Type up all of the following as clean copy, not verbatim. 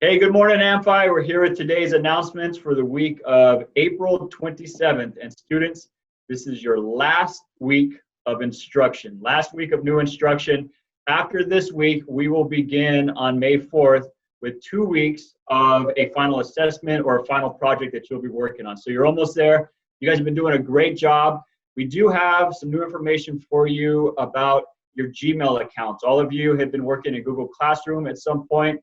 Hey, good morning, Amphi. We're here with today's announcements for the week of April 27th. And students, this is your last week of instruction, last week of new instruction. After this week, we will begin on May 4th with 2 weeks of a final assessment or a final project that you'll be working on. So you're almost there. You guys have been doing a great job. We do have some new information for you about your Gmail accounts. All of you have been working in Google Classroom at some point.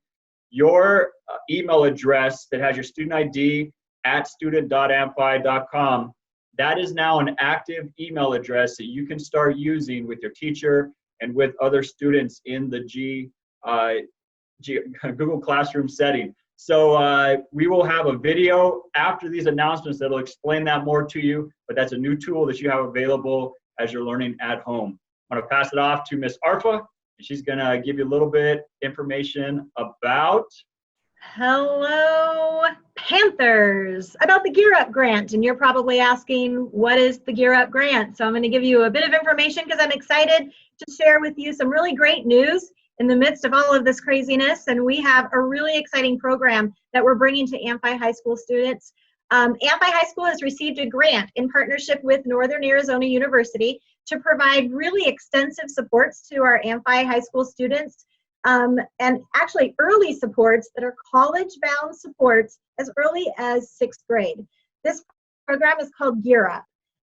Your email address that has your student ID at student.amphi.com, that is now an active email address that you can start using with your teacher and with other students in the Google Classroom setting. So we will have a video after these announcements that'll explain that more to you, but that's a new tool that you have available as you're learning at home. I'm gonna pass it off to Miss Arfa. She's gonna give you a little bit information about. Hello, Panthers, about the Gear Up grant. And you're probably asking, what is the Gear Up grant? So I'm gonna give you a bit of information because I'm excited to share with you some really great news in the midst of all of this craziness. And we have a really exciting program that we're bringing to Amphi High School students. Amphi High School has received a grant in partnership with Northern Arizona University to provide really extensive supports to our Amphi High School students, and actually early supports that are college-bound supports as early as 6th grade. This program is called Gear Up.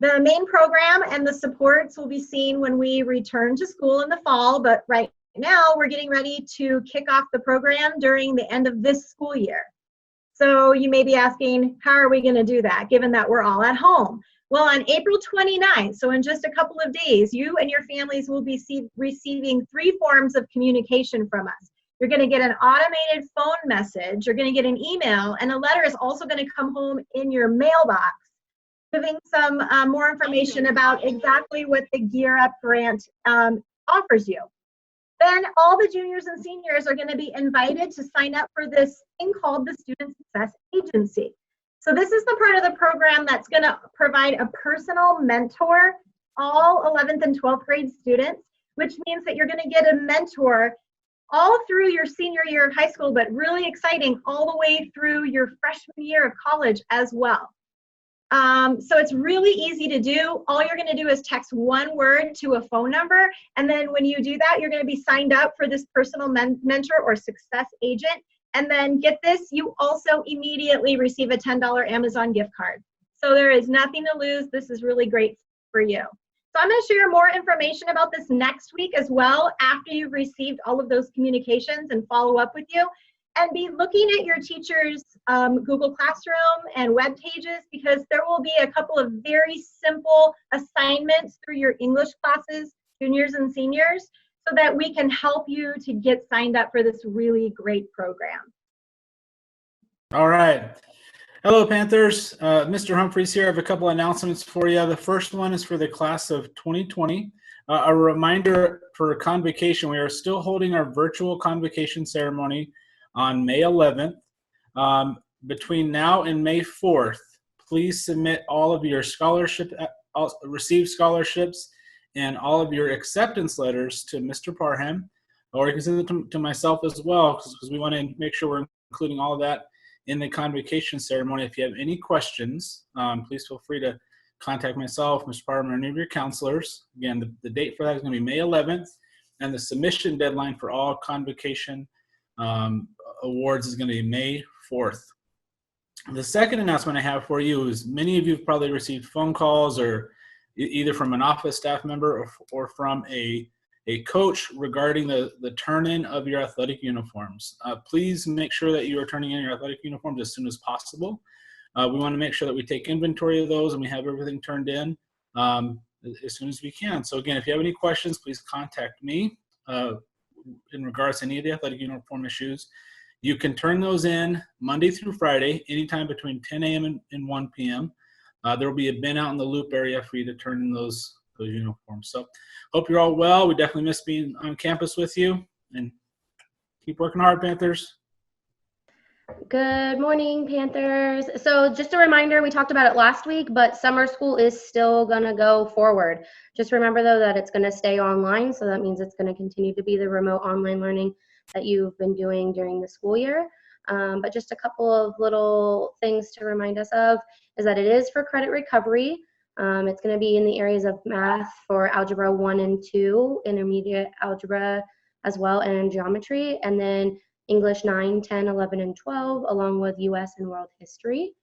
The main program and the supports will be seen when we return to school in the fall, but right now we're getting ready to kick off the program during the end of this school year. So you may be asking, how are we going to do that, given that we're all at home? Well, on April 29th, so in just a couple of days, you and your families will be receiving 3 forms of communication from us. You're going to get an automated phone message, you're going to get an email, and a letter is also going to come home in your mailbox, giving some more information about exactly what the Gear Up grant offers you. Then all the juniors and seniors are going to be invited to sign up for this thing called the Student Success Agency. So this is the part of the program that's going to provide a personal mentor, all 11th and 12th grade students, which means that you're going to get a mentor all through your senior year of high school, but really exciting, all the way through your freshman year of college as well. So it's really easy to do. All you're going to do is text one word to a phone number, and then when you do that, you're going to be signed up for this personal mentor or success agent. And then get this, you also immediately receive a $10 Amazon gift card. So there is nothing to lose. This is really great for you. So I'm going to share more information about this next week as well, after you've received all of those communications, and follow up with you. And be looking at your teacher's Google Classroom and web pages, because there will be a couple of very simple assignments through your English classes, juniors and seniors, so that we can help you to get signed up for this really great program. All right. Hello, Panthers. Mr. Humphreys here. I have a couple announcements for you. The first one is for the class of 2020. A reminder for Convocation, we are still holding our virtual Convocation ceremony on May 11th. Between now and May 4th, please submit all of your received scholarships and all of your acceptance letters to Mr. Parham, or you can send it to myself as well, because we want to make sure we're including all of that in the Convocation ceremony. If you have any questions, please feel free to contact myself, Mr. Parham, or any of your counselors. Again, the date for that is going to be May 11th, and the submission deadline for all Convocation awards is going to be May 4th. The second announcement I have for you is many of you have probably received phone calls, or either from an office staff member or from a coach regarding the turn-in of your athletic uniforms. Please make sure that you are turning in your athletic uniforms as soon as possible. We want to make sure that we take inventory of those and we have everything turned in as soon as we can. So again, if you have any questions, please contact me in regards to any of the athletic uniform issues. You can turn those in Monday through Friday, anytime between 10 a.m. and 1 p.m. There will be a bin out in the loop area for you to turn in those uniforms. So hope you're all well. We definitely miss being on campus with you, and keep working hard, Panthers. Good morning, Panthers. So just a reminder, we talked about it last week, but summer school is still going to go forward. Just remember, though, that it's going to stay online. So that means it's going to continue to be the remote online learning that you've been doing during the school year. But just a couple of little things to remind us of is that it is for credit recovery. It's going to be in the areas of math for algebra 1 and 2, intermediate algebra as well, and geometry, and then English 9, 10, 11, and 12, along with US and world history.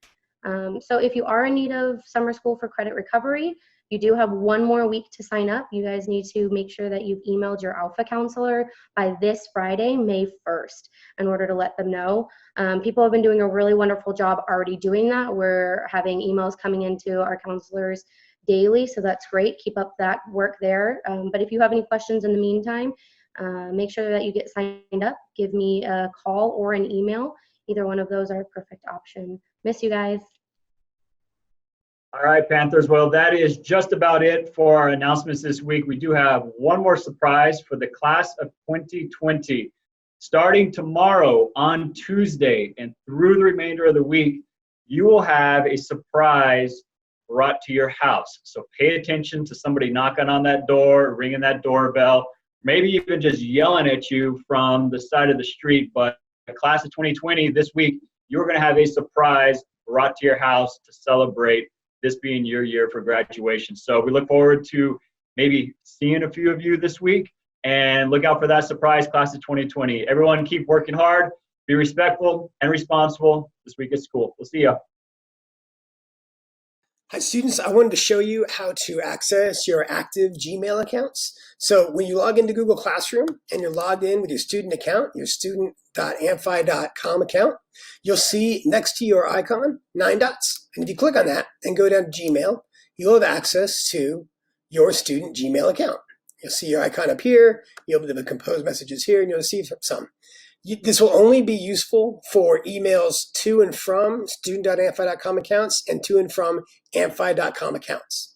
So if you are in need of summer school for credit recovery, you do have one more week to sign up. You guys need to make sure that you've emailed your Alpha counselor by this Friday, May 1st, in order to let them know. People have been doing a really wonderful job already doing that. We're having emails coming into our counselors daily, so that's great. Keep up that work there. But if you have any questions in the meantime, make sure that you get signed up. Give me a call or an email. Either one of those are a perfect option. Miss you guys. All right, Panthers. Well, that is just about it for our announcements this week. We do have one more surprise for the class of 2020. Starting tomorrow on Tuesday and through the remainder of the week, you will have a surprise brought to your house. So pay attention to somebody knocking on that door, ringing that doorbell, maybe even just yelling at you from the side of the street. But the class of 2020 this week, you're going to have a surprise brought to your house to celebrate this being your year for graduation. So we look forward to maybe seeing a few of you this week, and look out for that surprise class of 2020. Everyone keep working hard, be respectful and responsible this week at school. We'll see you. Hi students, I wanted to show you how to access your active Gmail accounts. So when you log into Google Classroom and you're logged in with your student account, your student.amphi.com account, you'll see next to your icon 9 dots. And if you click on that and go down to Gmail, you'll have access to your student Gmail account. You'll see your icon up here, you'll be able to compose messages here, and you'll receive some. This will only be useful for emails to and from student.amphi.com accounts and to and from amphi.com accounts.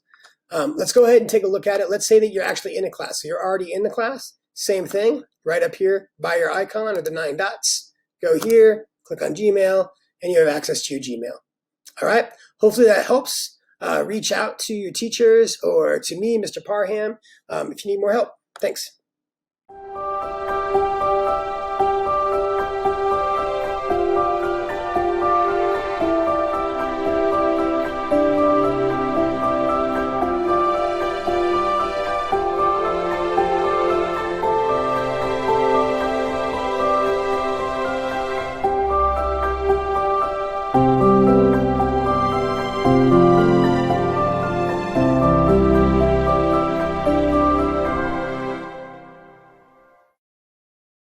Let's go ahead and take a look at it. Let's say that you're actually in a class. So you're already in the class. Same thing, right up here by your icon or the 9 dots. Go here, click on Gmail, and you have access to your Gmail. All right, hopefully that helps. Reach out to your teachers or to me, Mr. Parham, if you need more help. Thanks.